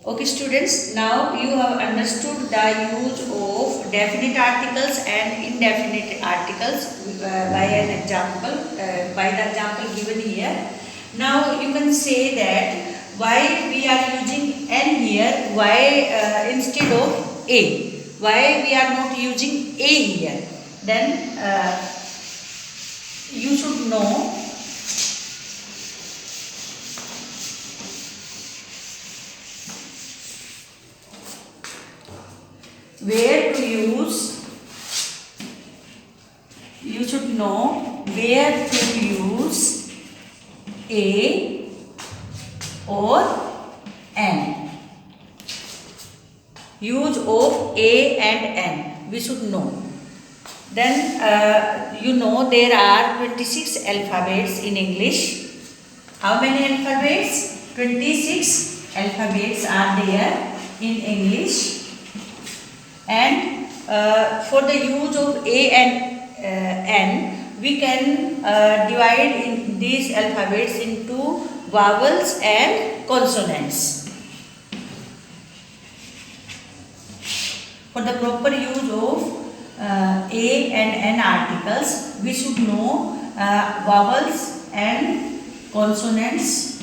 Okay students, now you have understood the use of definite articles and indefinite articles by an example, by the example given here. Now you can say that why we are using n here, why instead of a, why we are not using a here. Then you should know where to use, you should know where to use a or n. Use of a and n we should know. Then you know there are 26 alphabets in English. How many alphabets? 26 alphabets are there in English. And for the use of a and n, we can divide in these alphabets into vowels and consonants. For the proper use of a and n articles, we should know vowels and consonants.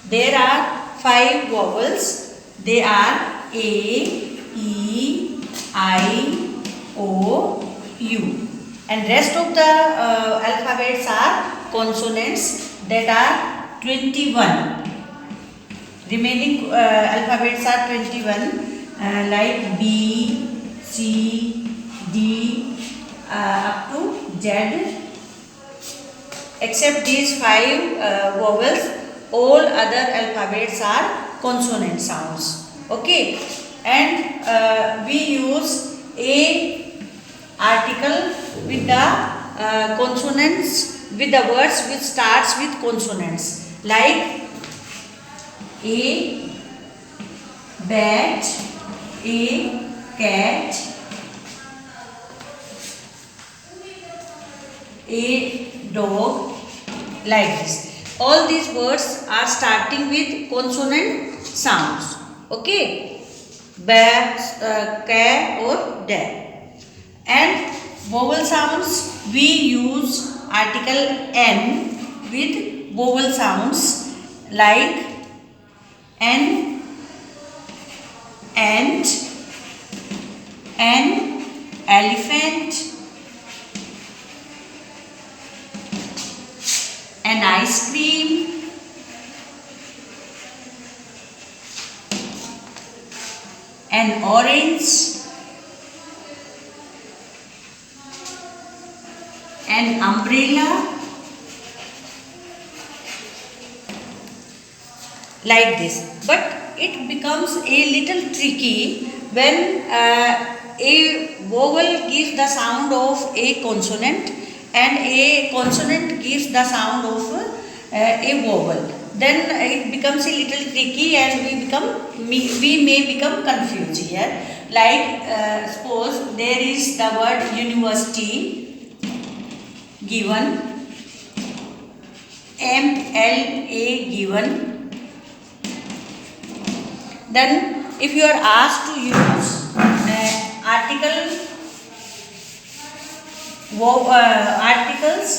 There are 5 vowels. They are A, E, I, O, U. And rest of the alphabets are consonants, that are 21. Remaining alphabets are 21 like B, C, D up to Z. Except these 5 vowels, all other alphabets are consonant sounds. Okay, and we use a article with the consonants, with the words which starts with consonants, like a bat, a cat, a dog, like this. All these words are starting with consonant sounds. Okay, ba, ka or da. And vowel sounds, we use article n with vowel sounds like n, ant, an elephant, an ice cream, an orange, an umbrella, like this. But it becomes a little tricky when a vowel gives the sound of a consonant and a consonant gives the sound of a vowel. Then it becomes a little tricky and we may become confused here. Like suppose there is the word university given, MLA given. Then if you are asked to use articles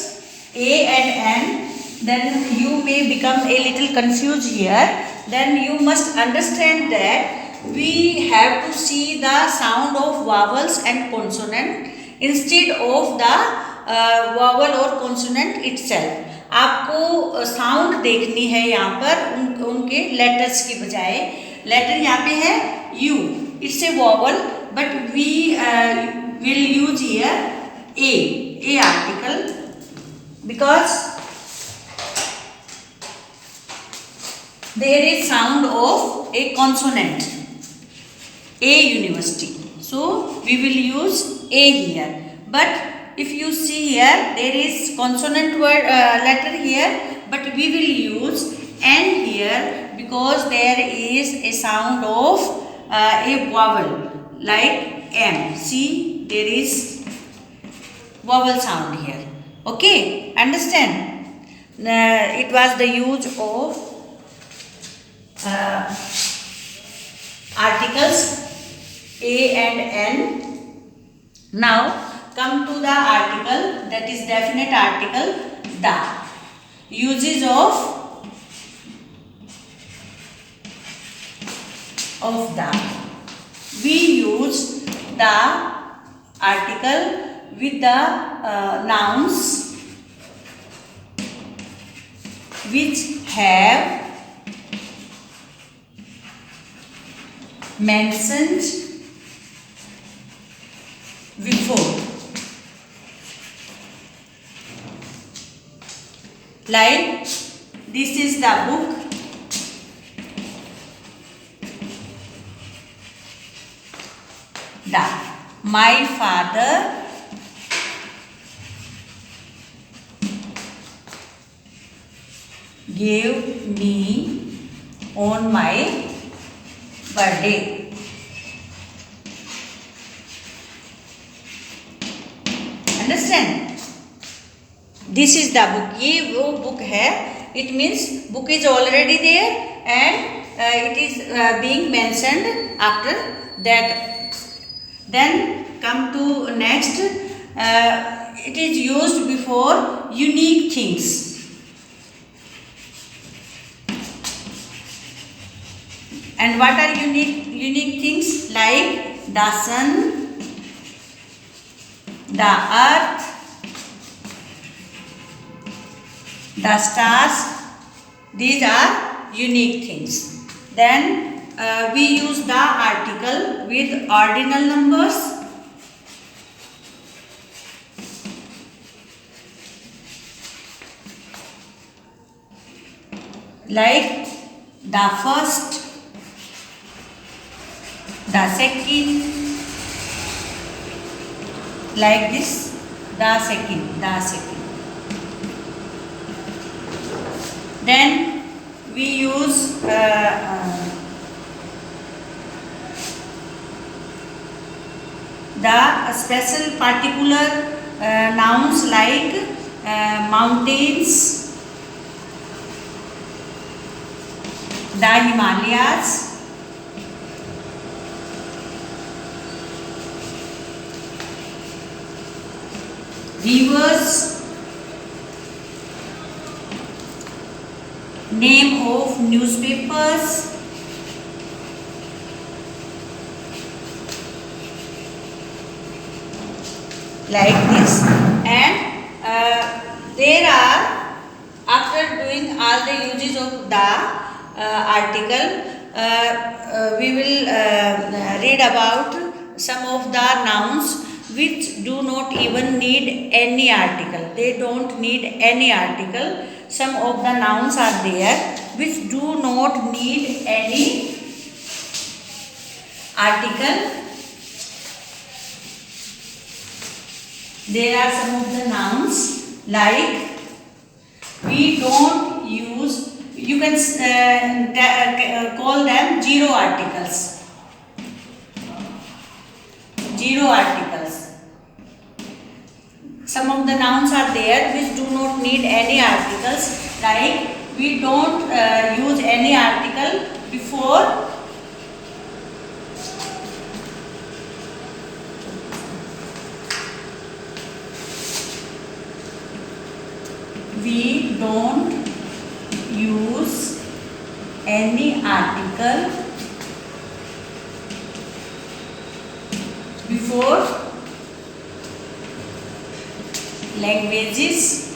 a and n, then you may become a little confused here. Then you must understand that we have to see the sound of vowels and consonant instead of the vowel or consonant itself. आपको sound देखनी है यहाँ पर उनके letters की बजाय. Letter यहाँ पे है U, it's a vowel, but we will use here a article because there is sound of a consonant, a university. So we will use a here. But if you see here, there is consonant word letter here, but we will use n here because there is a sound of a vowel like M. See, there is vowel sound here. Okay, understand? it was the use of articles a and n. Now come to the article, that is definite article the. Uses of the. We use the article with the nouns which have mentioned before, like this is the book, the. My father gave me on my birthday. Understand? This is the book. ये वो book है. It means book is already there and it is being mentioned after that. Then come to next. It is used before unique things. And what are unique things? Like the sun, the earth, the stars. These are unique things. Then we use the article with ordinal numbers. Like the first, the second, like this, the second. Then we use the special particular nouns like mountains, the Himalayas, rivers, name of newspapers, like this. And there are, after doing all the uses of the article, we will read about some of the nouns which do not even need any article. They don't need any article. Some of the nouns are there which do not need any article. There are some of the nouns like we don't use, you can call them zero articles. Zero articles. Some of the nouns are there which do not need any articles, like we don't use any article before we don't use any article before languages,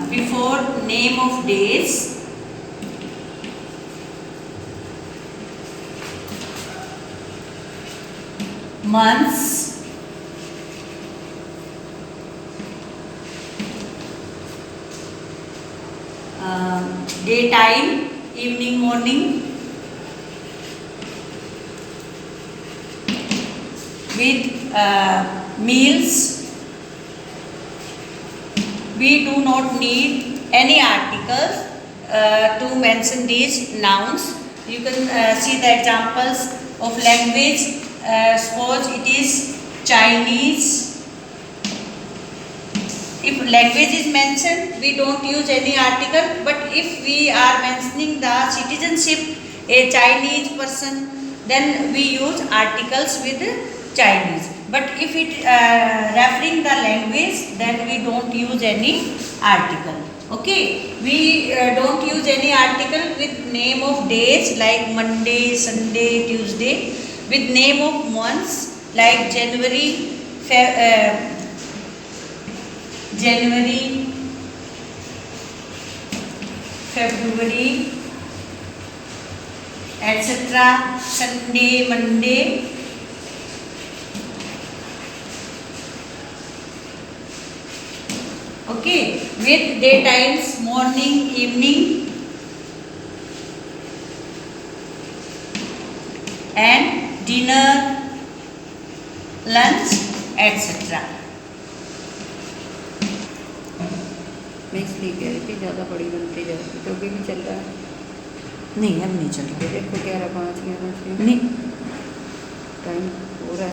before name of days, months, daytime, evening, morning, with meals. We do not need any articles to mention these nouns. You can see the examples of language. Suppose it is Chinese, if language is mentioned, we don't use any article, but if we are mentioning the citizenship, a Chinese person, then we use articles with Chinese. But if it referring the language, then we don't use any article. Okay, we don't use any article with name of days like Monday, Sunday, Tuesday, with name of months like January, February, etc. Sunday, Monday. Okay, with day times, morning, evening, and dinner, lunch, etc. मैं इसलिए कह रही थी ज़्यादा बड़ी बनती जाएगी, तो अभी भी चल रहा है। नहीं, अब नहीं चल रहा। देखो 11:05 11 नहीं, टाइम हो रहा है।